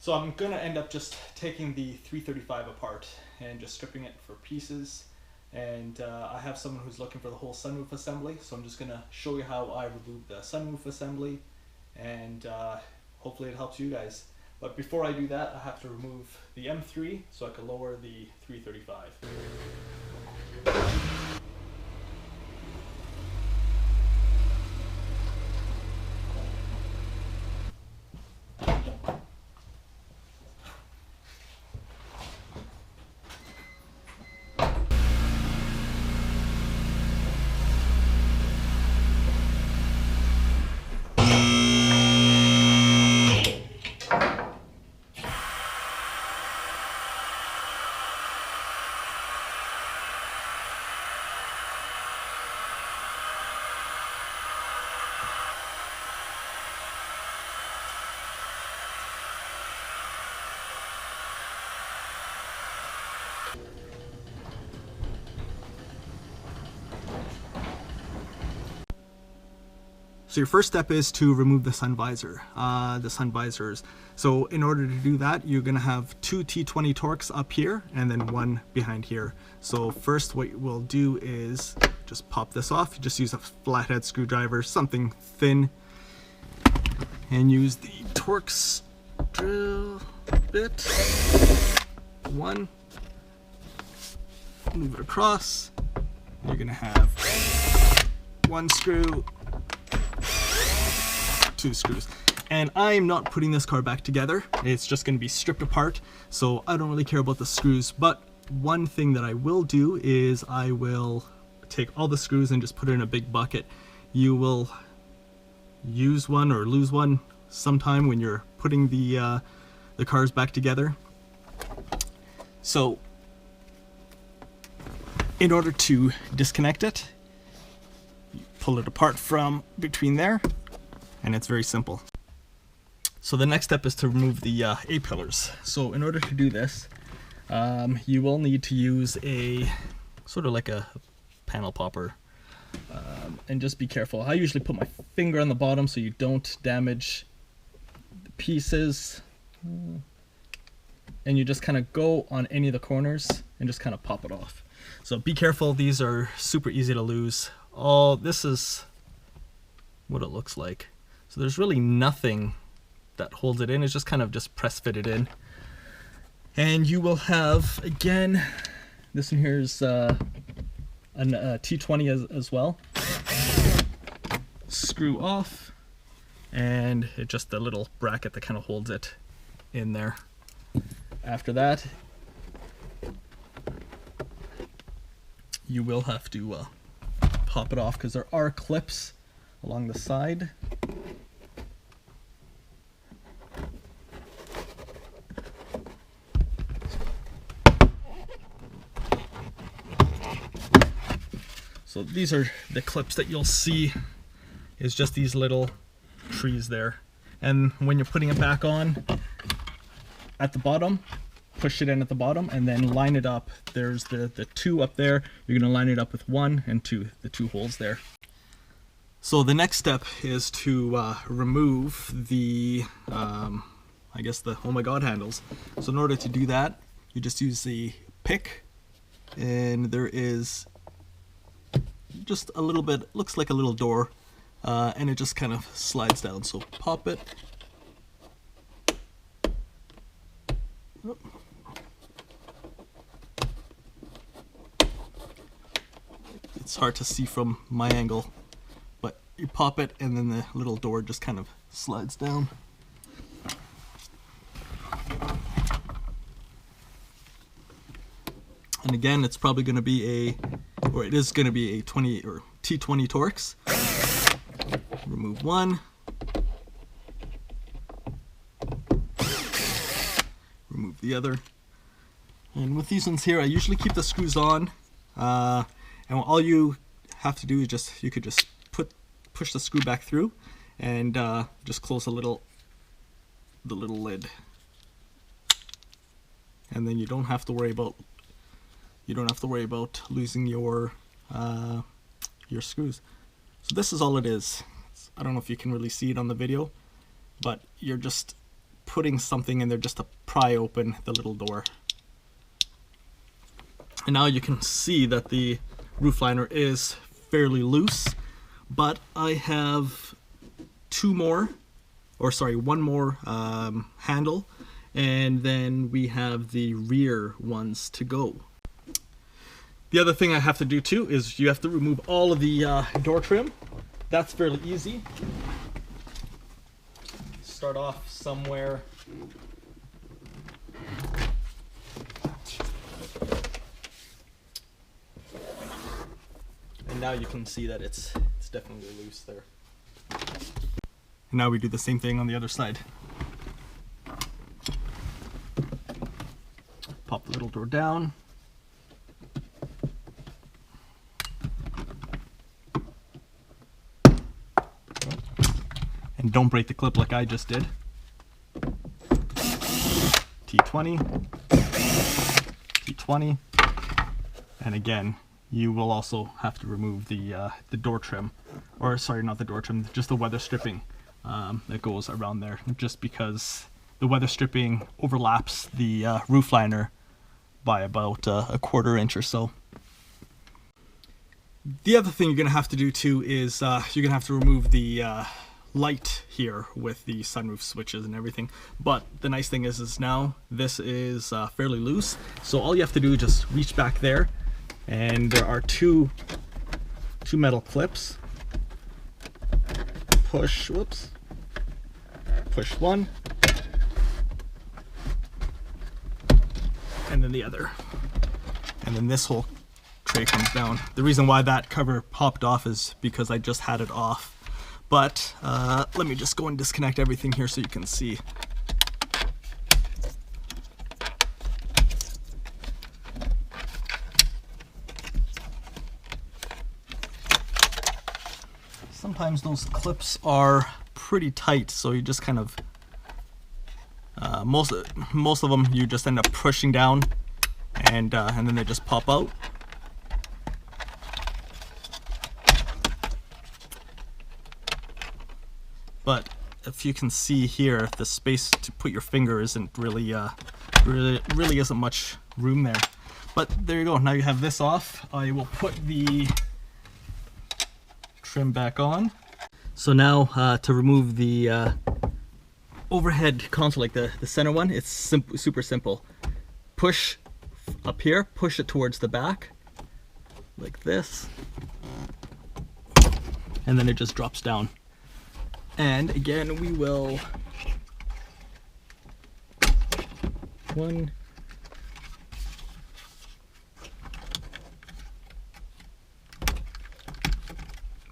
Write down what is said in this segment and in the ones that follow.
So I'm gonna end up just taking the 335 apart and just stripping it for pieces. And I have someone who's looking for the whole sunroof assembly, so I'm just gonna show you how I remove the sunroof assembly, and hopefully it helps you guys. But before I do that, I have to remove the M3 so I can lower the 335. So your first step is to remove the sun visor, the sun visors. So in order to do that, you're gonna have two T20 Torx up here and then one behind here. So first what we'll do is just pop this off. You just use a flathead screwdriver, something thin, and use the Torx drill bit. One, move it across. You're gonna have one screw, two screws. And I'm not putting this car back together. It's just going to be stripped apart, so I don't really care about the screws. But one thing that I will do is I will take all the screws and just put it in a big bucket. You will use one or lose one sometime when you're putting the cars back together. So in order to disconnect it, you pull it apart from between there, and it's very simple. So the next step is to remove the A-pillars. So in order to do this, you will need to use a sort of like a panel popper, and just be careful. I usually put my finger on the bottom so you don't damage the pieces, and you just kind of go on any of the corners and just kind of pop it off. So be careful, these are super easy to lose. This is what it looks like. So there's really nothing that holds it in. It's just kind of just press fitted in. And you will have, again, this one here is a T20 as well. Screw off, and it just the little bracket that kind of holds it in there. After that, you will have to pop it off because there are clips along the side. So these are the clips that you'll see, is just these little trees there. And when you're putting it back on at the bottom, push it in at the bottom and then line it up. There's the two up there. You're gonna line it up with one and two, the two holes there. So the next step is to remove the, I guess the oh my god handles. So in order to do that, you just use the pick, and there is just a little bit, looks like a little door, and it just kind of slides down. So pop it. Oh. It's hard to see from my angle, but you pop it and then the little door just kind of slides down. And again, it's probably going to be it is going to be a 20 or T20 Torx. Remove one. Remove the other. And with these ones here, I usually keep the screws on. And all you have to do is you could just push the screw back through and just close the little lid. And then you don't have to worry about losing your screws. So this is all it is. I don't know if you can really see it on the video, but you're just putting something in there just to pry open the little door. And now you can see that the roof liner is fairly loose, but I have one more handle, and then we have the rear ones to go. The other thing I have to do too is you have to remove all of the door trim. That's fairly easy. Start off somewhere. And now you can see that it's definitely loose there. And now we do the same thing on the other side. Pop the little door down. And don't break the clip like I just did. T20, T20, and again, you will also have to remove the door trim, or sorry, not the door trim, just the weather stripping that goes around there, just because the weather stripping overlaps the roof liner by about a quarter inch or so. The other thing you're going to have to do too is you're going to have to remove the light here with the sunroof switches and everything. But the nice thing is now this is fairly loose, so all you have to do is just reach back there, and there are two metal clips. Push one, and then the other, and then this whole tray comes down. The reason why that cover popped off is because I just had it off. But let me just go and disconnect everything here so you can see. Sometimes those clips are pretty tight, so you just kind of most of them you just end up pushing down, and then they just pop out. But if you can see here, the space to put your finger isn't really isn't much room there. But there you go. Now you have this off. I will put the trim back on. So now to remove the overhead console, like the center one, it's super simple. Push up here, push it towards the back, like this, and then it just drops down. And again, we will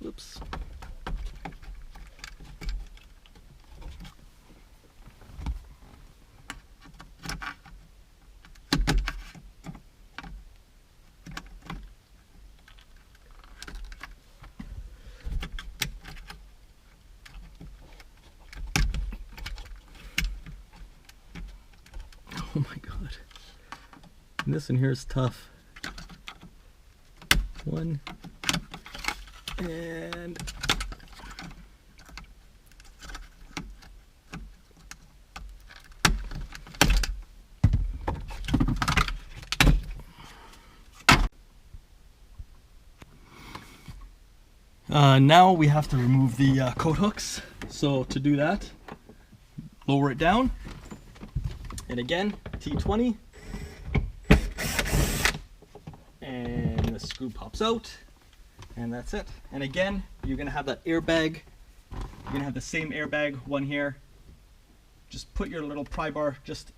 oops. Oh my god. And this in here is tough. One. And now we have to remove the coat hooks. So to do that, lower it down. And again, T20, and the screw pops out, and that's it. And again, you're gonna have that airbag. You're gonna have the same airbag one here. Just put your little pry bar just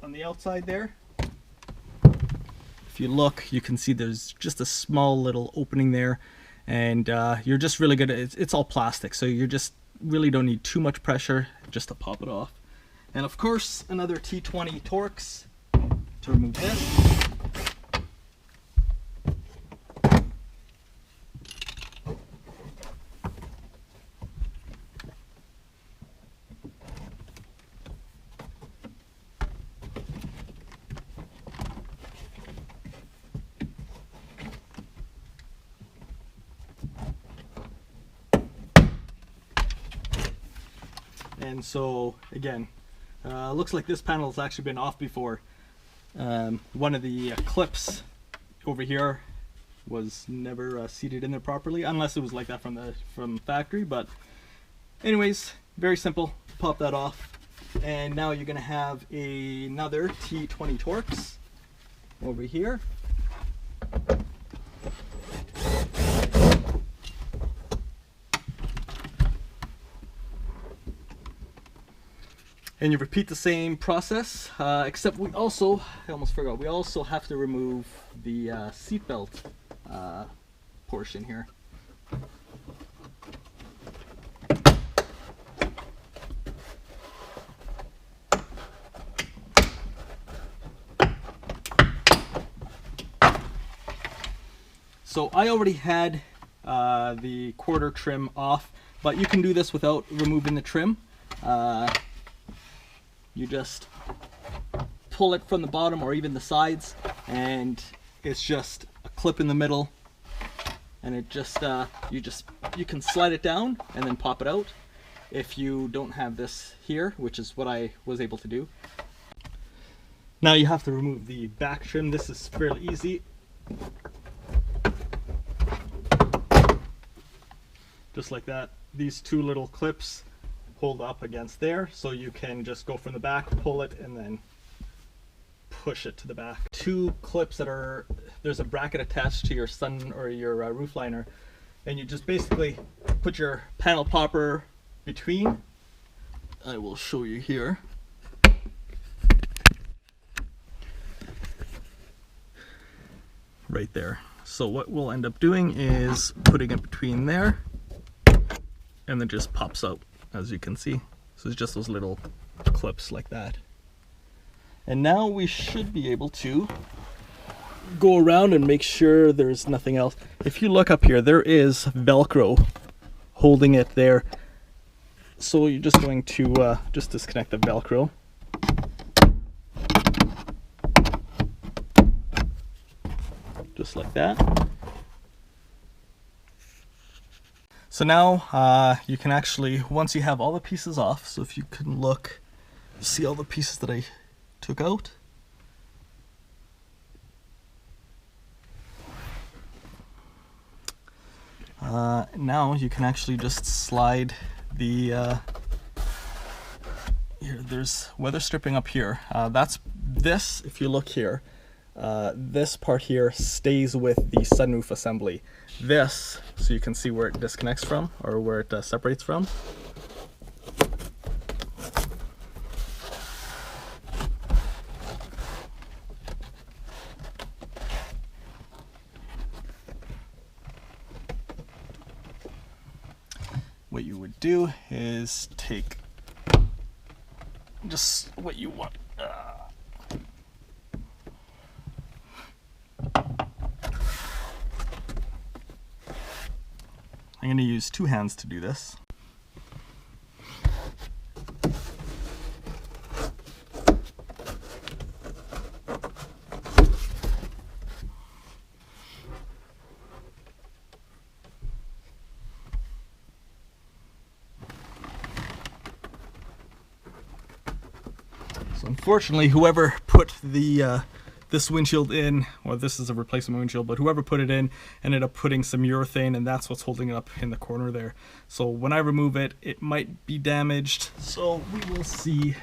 on the outside there. If you look, you can see there's just a small little opening there, and you're just really good at it's all plastic, so you just really don't need too much pressure just to pop it off. And of course, another T20 Torx to remove this. And so, again, Looks like this panel has actually been off before. One of the clips over here was never seated in there properly, unless it was like that from factory. But anyways, very simple. Pop that off, and now you're gonna have another T20 Torx over here. And you repeat the same process, except we also, I almost forgot, we also have to remove the seatbelt portion here. So I already had the quarter trim off, but you can do this without removing the trim. You just pull it from the bottom or even the sides, and it's just a clip in the middle, and it just you can slide it down and then pop it out if you don't have this here, which is what I was able to do. Now you have to remove the back trim. This is fairly easy. Just like that. These two little clips hold up against there, so you can just go from the back, pull it, and then push it to the back. Two clips that are, there's a bracket attached to your sun or your roof liner, and you just basically put your panel popper between. I will show you here. Right there. So what we'll end up doing is putting it between there, and then just pops out, as you can see. So it's just those little clips like that. And now we should be able to go around and make sure there's nothing else. If you look up here, there is Velcro holding it there. So you're just going to just disconnect the Velcro. Just like that. So now you can actually, once you have all the pieces off, so if you can look, see all the pieces that I took out. Now you can actually just slide the, here, there's weather stripping up here. That's this, if you look here, this part here stays with the sunroof assembly. This, so you can see where it disconnects from, or where it separates from. What you would do is take just what you want. I'm going to use two hands to do this. So unfortunately, whoever put the this windshield in, or this is a replacement windshield, but whoever put it in ended up putting some urethane, and that's what's holding it up in the corner there. So when I remove it, it might be damaged, so we will see.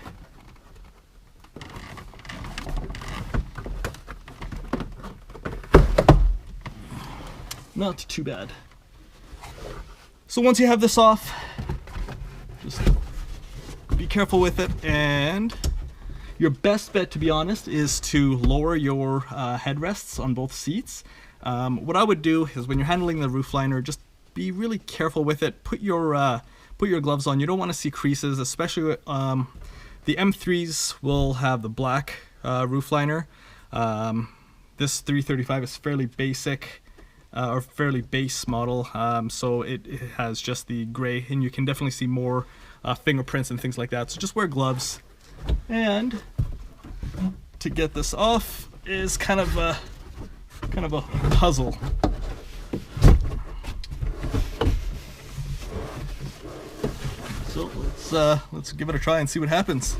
Not too bad. So once you have this off, just be careful with it, and your best bet, to be honest, is to lower your headrests on both seats. What I would do is, when you're handling the roof liner, just be really careful with it. Put your gloves on. You don't want to see creases, especially the M3s will have the black roof liner. This 335 is fairly basic, or fairly base model, so it has just the gray, and you can definitely see more fingerprints and things like that. So just wear gloves. And to get this off is kind of a puzzle. So let's give it a try and see what happens.